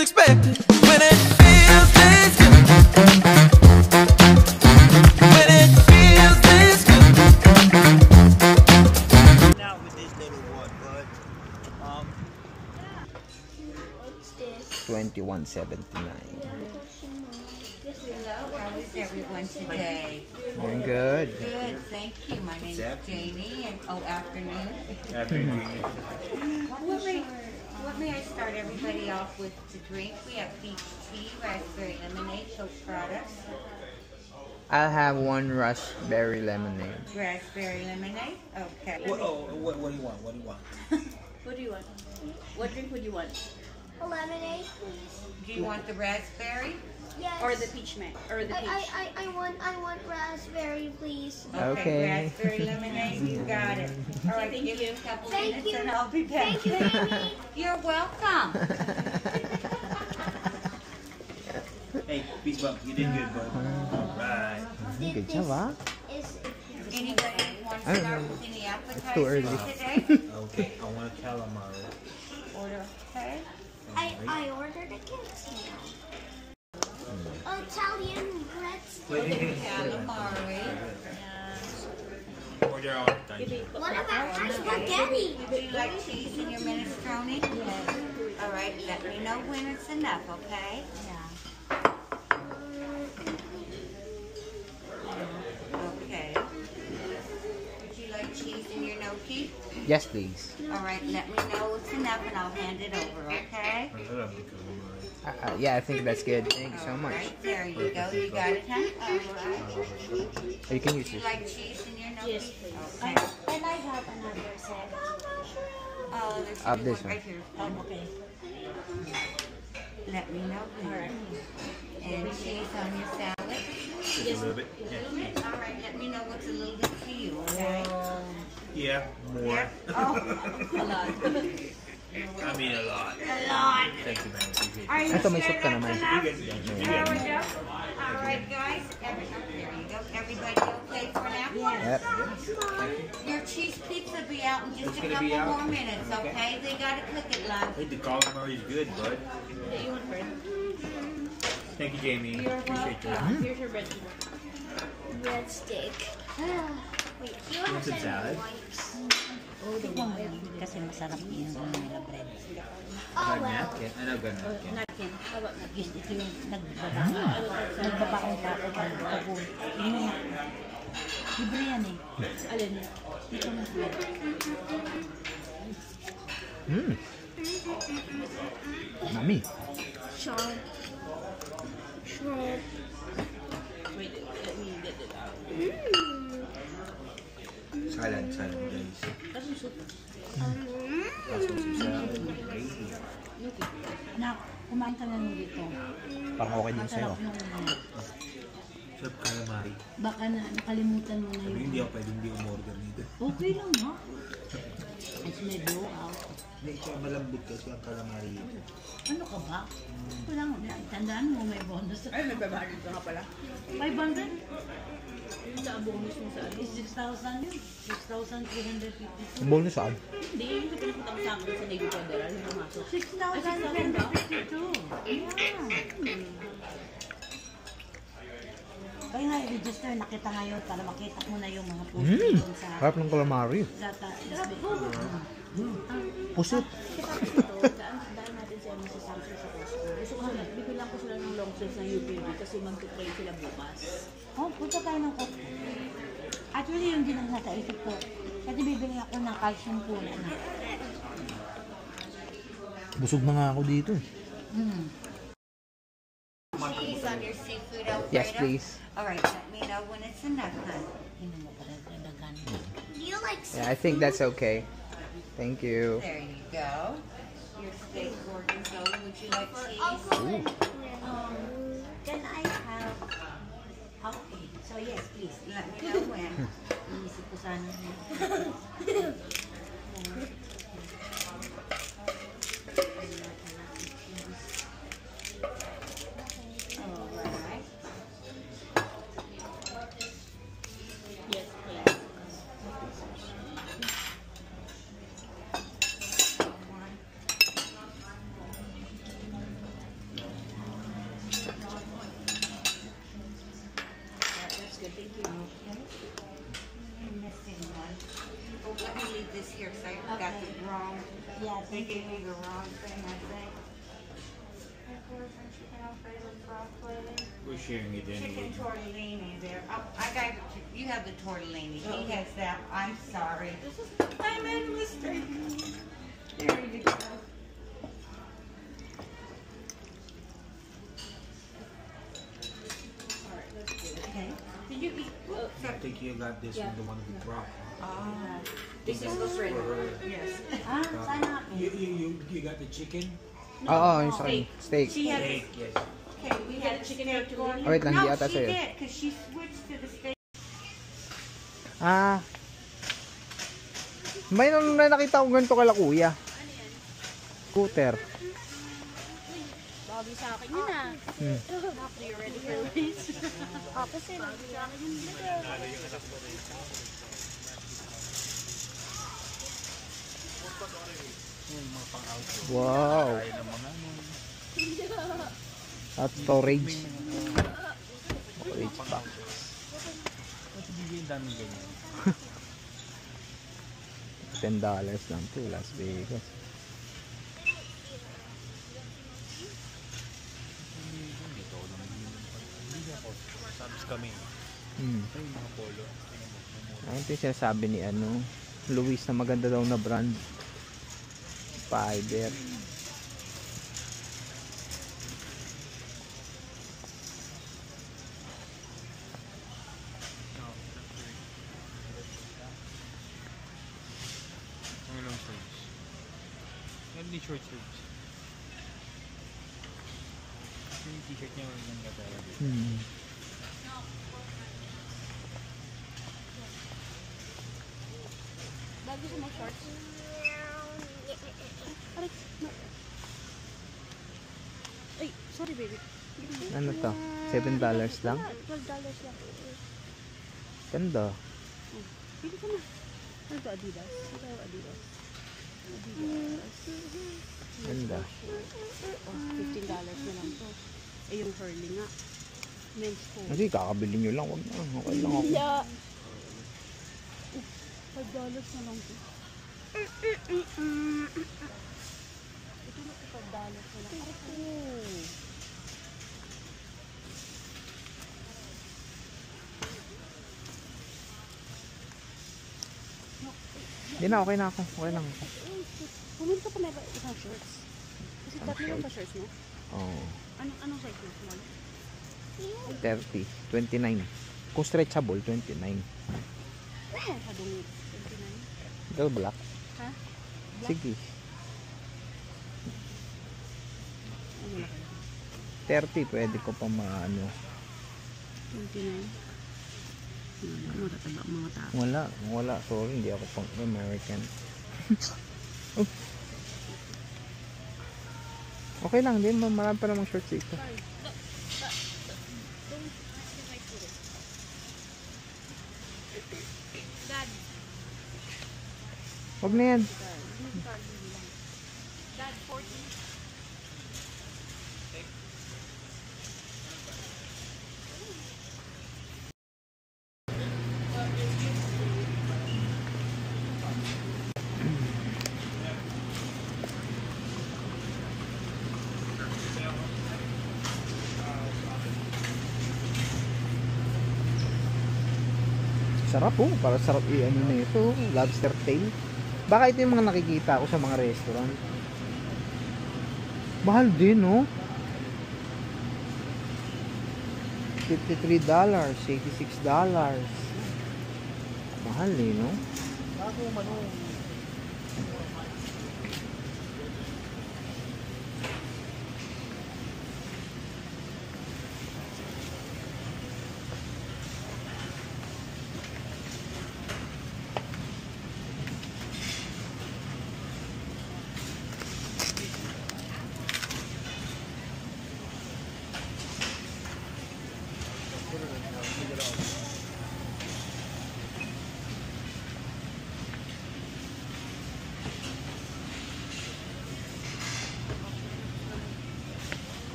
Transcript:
least expect it. When it feels this good. When it feels this good. Now with this little one, bud. What's this? 21.79. Hello, how is everyone today? Doing good. Good, thank you. My name is Jamie, and afternoon. What may I start everybody off with to drink? We have peach tea, raspberry lemonade, Coke products. I'll have one raspberry lemonade. Raspberry lemonade? Okay. What do you want? What do you want? What do you want? What drink would you want? A lemonade, please. Do you want the raspberry? Yes. Or the peach man? Or the peach? I want raspberry, please. Okay. Raspberry lemonade, you got it. All right, Thank give me you. a couple Thank minutes you. and I'll be back. Thank you, Jamie. You're welcome. Hey, peace bump. You did good, bud. Alright. Good job, huh? Anybody want to start with any appetizers too early. today? Okay, I want a calamari. Order, okay? I ordered a kid's meal. Italian breadsticks. Calamari. Order all the time. What about my spaghetti? Would you like cheese in your minestrone? Yes. All right, let me know when it's enough, okay? Okay. Would you like cheese in your gnocchi? Yes, please. All right, let me know it's enough and I'll hand it over, okay? Yeah, I think that's good. Thank you so All much. right, there you go. You got it, huh? All right. Oh, you can use Would you this. like cheese in your gnocchi? Yes, please. Okay. And I have another set. Oh, there's This one one. right here. Okay. Let me know when. And cheese on your salad. Just a little bit. Yeah. All right, let me know what's a little bit to you, okay? Yeah, more. Yeah. Oh, A lot. I mean a lot. a lot. Thank you, man. Appreciate it. Are you Ito, may sure soup ka that's naman. enough? You There get we it. go. All right, guys. There you go. Everybody okay for now? Yep. Your cheese pizza will be out in just a gonna couple be out? more minutes, okay? They gotta cook it live. Hey, the calamari is good, bud. Yeah, you want bread? Thank you, Jamie. You're Appreciate you. Here's your bread. Breadstick. Wait, you Want have some salad? wipes. Kasi masarap yung nila bread. Oh, well. Napkin? Ano ganun? Napkin. How about napkin? Ito yung nagbabaong tapo ng bagoy. Libre yan eh. Alin? Ito na siya. Mami. Sharp. Shrimp. Wait, let me get it out. Salad, guys. That's some soup. Tapos some salad. Gravy. Anak, kumain ka na nung dito. Parang okay din sa'yo. Masarap yung Sarap calamari. baka na nakalimutan mo na Sabi yung... hindi ako pwede hindi umorder nito. Okay lang ha. It's may blow out. Hindi, siya malambot kasi ang calamari. Ano ka ba? Wala mo na. Tandaan mo may bonus. Ay, may 500 ka nga pala. 500? Sa bonus mo sa Is 6,000 yun. 6,352. Bonus saan? Hindi, yung pinapunta ko sa akin sa Navy Federal, yung pumasok. 6,352. Yeah. Kaya nga, i-register na kita ngayon para makita mo na yung mga post doon sa Harap ng calamari. data. Pusit. Daan natin sa mga sa Samsung sa Costco. Gusto ko sila, bibilang ko sila ng long sleeves ng UPV kasi mag-train sila bukas. Oh, punta tayo ng Costco. Actually, yun din ang nasa isip ko. Kasi bibili ako ng calcium pula na. Busog na nga ako dito. Cheese on your seafood Alfredo? Yes, please. Alright, let me know when it's enough, hon. Do you like Yeah, I think that's okay. Thank you. There you go. Your steak gorgonzola. Would you like cheese? Uncle, Can I have... Okay, so yes, please. Let me know when. Iisip ko sana. Alright. Yes, please. They gave me the wrong thing, I think. Chicken Alfredo broccoli. We're sharing it Chicken anyway. tortellini there. Oh, I got you have the tortellini. He has that. I'm sorry. I made a mistake. There you go. Okay. Did you eat? I think you got this one, the one with broccoli. This is what's ready. Yes. Ah, sana. You got the chicken? Oo, yung sa akin. Steak. She had Steak, yes. Okay, we had a chicken tortellini. Oh, wait lang, No, di ata she sa'yo. did, because she switched to the steak. Ah. May nung nakita ko ganito kala kuya. Scooter. Bagay sa akin yun ah. After you're ready for this. Opposite. Wow. At storage. Storage box. Bibigyan dami ganyan. $10 lang to, Las Vegas. Sabs kami. Ay, mga polo. Ayun ito yung sinasabi ni Luis na maganda daw na brand. Fiber. Ang long sleeves. Hindi short sleeves. Yung t-shirt niya ang ganda talaga. Bago sa mga shorts. Aray, no. Ay, sorry baby. Ano to? $7 lang? $12 lang. Ganda. Pili ka na. Ano to, Adidas? Ito, Adidas. Adidas. Ganda. Oh, $15 na lang to. Eh, yung hurling nga. Men's po. Kasi kakabili nyo lang. Wag na. Okay lang ako. Yeah. $5 na lang to. Ito na $5 na lang. Oh. Hindi na, okay na ako. Okay lang ako. Bumili ka pa na isang shorts. Kasi tatlo lang pa shorts mo. Oo. Anong size mo? Small? 30. 29. Kung stretchable, 29. Masyadong 29. Ikaw black? Ha? Sige. Ano na kayo? 30, pwede ko pa maano. 29. Matataba ang mga tao. Wala. Sorry, hindi ako pang American. Oh. Okay lang din, marami pa namang shorts dito. Dad. Huwag na yan. Dad, 40. Sarap po. Para sarap i-ano na ito. Lobster tail. Baka ito yung mga nakikita ko sa mga restaurant. Mahal din, no? $53, $86. Mahal eh, no? Ako, manong.